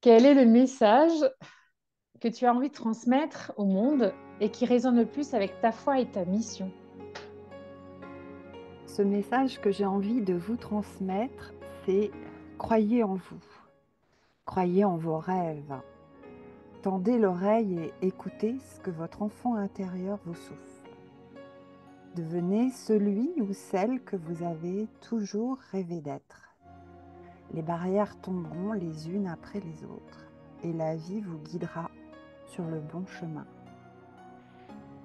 Quel est le message que tu as envie de transmettre au monde et qui résonne le plus avec ta foi et ta mission? Ce message que j'ai envie de vous transmettre, c'est croyez en vous, croyez en vos rêves. Tendez l'oreille et écoutez ce que votre enfant intérieur vous souffle. Devenez celui ou celle que vous avez toujours rêvé d'être. Les barrières tomberont les unes après les autres et la vie vous guidera sur le bon chemin.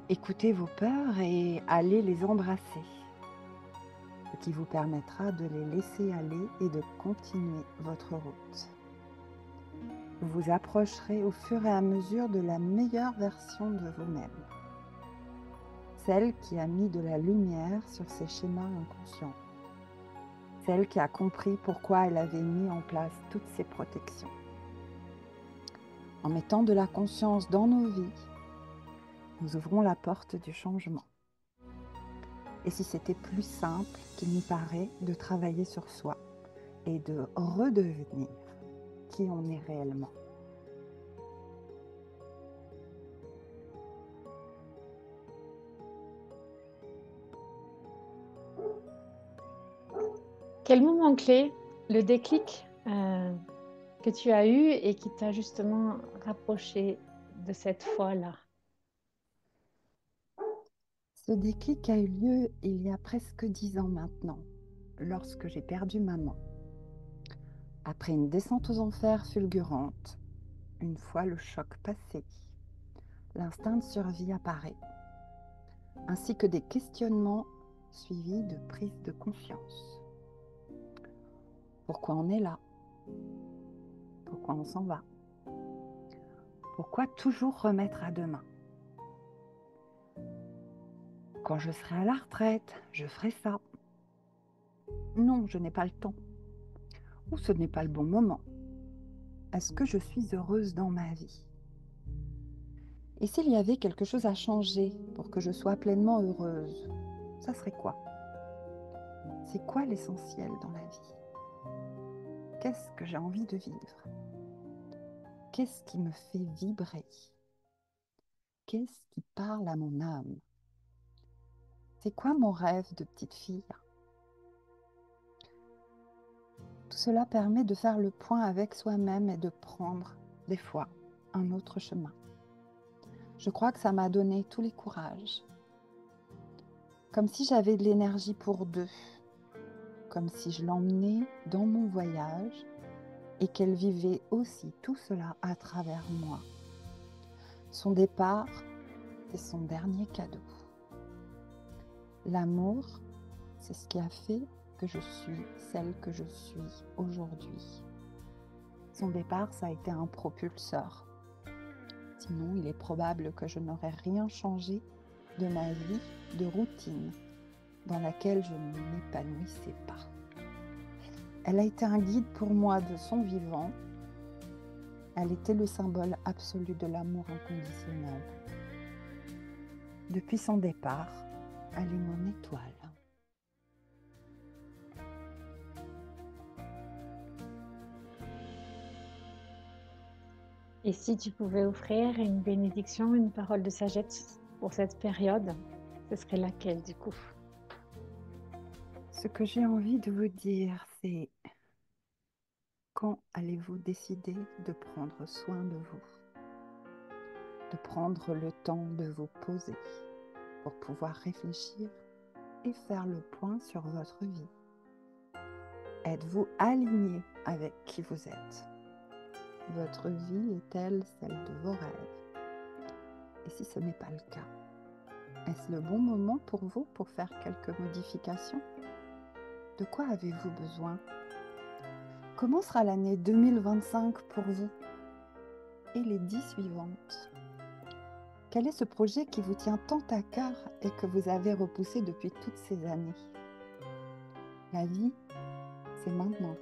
Écoutez vos peurs et allez les embrasser, ce qui vous permettra de les laisser aller et de continuer votre route. Vous vous approcherez au fur et à mesure de la meilleure version de vous-même, celle qui a mis de la lumière sur ses schémas inconscients, celle qui a compris pourquoi elle avait mis en place toutes ces protections. En mettant de la conscience dans nos vies, nous ouvrons la porte du changement. Et si c'était plus simple qu'il n'y paraît de travailler sur soi et de redevenir qui on est réellement. Quel moment clé, le déclic que tu as eu et qui t'a justement rapproché de cette foi-là? Ce déclic a eu lieu il y a presque 10 ans maintenant, lorsque j'ai perdu maman. Après une descente aux enfers fulgurante, une fois le choc passé, l'instinct de survie apparaît, ainsi que des questionnements suivis de prise de conscience. Pourquoi on est là? Pourquoi on s'en va? Pourquoi toujours remettre à demain? Quand je serai à la retraite, je ferai ça. Non, je n'ai pas le temps. Ou ce n'est pas le bon moment. Est-ce que je suis heureuse dans ma vie? Et s'il y avait quelque chose à changer pour que je sois pleinement heureuse, ça serait quoi? C'est quoi l'essentiel dans la vie? Qu'est-ce que j'ai envie de vivre? Qu'est-ce qui me fait vibrer? Qu'est-ce qui parle à mon âme? C'est quoi mon rêve de petite fille? Tout cela permet de faire le point avec soi-même et de prendre, des fois, un autre chemin. Je crois que ça m'a donné tous les courages. Comme si j'avais de l'énergie pour deux. Comme si je l'emmenais dans mon voyage et qu'elle vivait aussi tout cela à travers moi. Son départ, c'est son dernier cadeau. L'amour, c'est ce qui a fait que je suis celle que je suis aujourd'hui. Son départ, ça a été un propulseur. Sinon, il est probable que je n'aurais rien changé de ma vie de routine dans laquelle je ne m'épanouissais pas. Elle a été un guide pour moi de son vivant. Elle était le symbole absolu de l'amour inconditionnel. Depuis son départ, elle est mon étoile. Et si tu pouvais offrir une bénédiction, une parole de sagesse pour cette période, ce serait laquelle du coup? Ce que j'ai envie de vous dire, c'est quand allez-vous décider de prendre soin de vous, de prendre le temps de vous poser pour pouvoir réfléchir et faire le point sur votre vie. Êtes-vous aligné avec qui vous êtes? Votre vie est-elle celle de vos rêves? Et si ce n'est pas le cas, est-ce le bon moment pour vous pour faire quelques modifications? De quoi avez-vous besoin? Comment sera l'année 2025 pour vous et les 10 suivantes? Quel est ce projet qui vous tient tant à cœur et que vous avez repoussé depuis toutes ces années? La vie, c'est maintenant.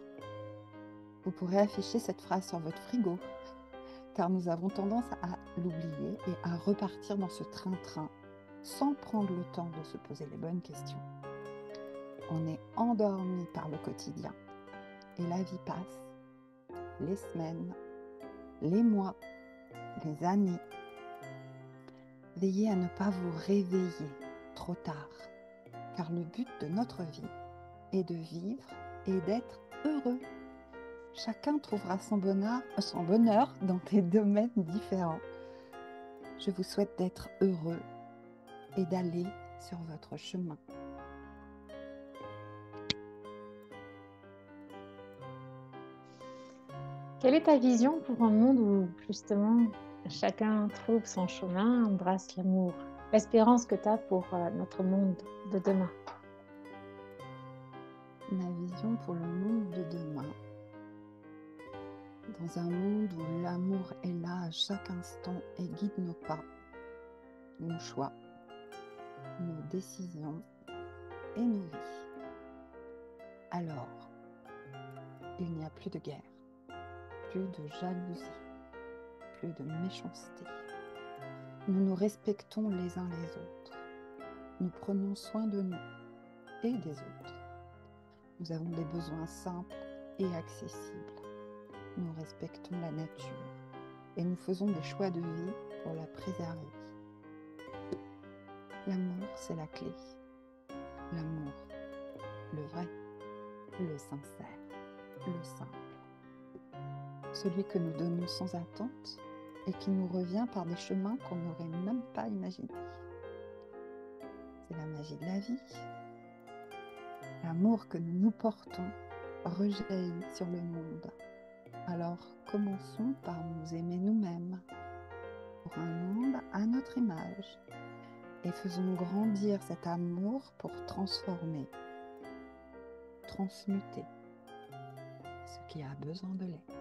Vous pourrez afficher cette phrase sur votre frigo, car nous avons tendance à l'oublier et à repartir dans ce train-train sans prendre le temps de se poser les bonnes questions. On est endormi par le quotidien et la vie passe, les semaines, les mois, les années. Veillez à ne pas vous réveiller trop tard, car le but de notre vie est de vivre et d'être heureux. Chacun trouvera son bonheur dans des domaines différents. Je vous souhaite d'être heureux et d'aller sur votre chemin. Quelle est ta vision pour un monde où justement chacun trouve son chemin, embrasse l'amour, l'espérance que tu as pour notre monde de demain? Ma vision pour le monde de demain, dans un monde où l'amour est là à chaque instant et guide nos pas, nos choix, nos décisions et nos vies. Alors, il n'y a plus de guerre, plus de jalousie, plus de méchanceté. Nous nous respectons les uns les autres. Nous prenons soin de nous et des autres. Nous avons des besoins simples et accessibles. Nous respectons la nature et nous faisons des choix de vie pour la préserver. L'amour, c'est la clé. L'amour, le vrai, le sincère, le simple. Celui que nous donnons sans attente et qui nous revient par des chemins qu'on n'aurait même pas imaginés. C'est la magie de la vie. L'amour que nous nous portons rejaillit sur le monde. Alors commençons par nous aimer nous-mêmes pour un monde à notre image et faisons grandir cet amour pour transformer, transmuter ce qui a besoin de l'être.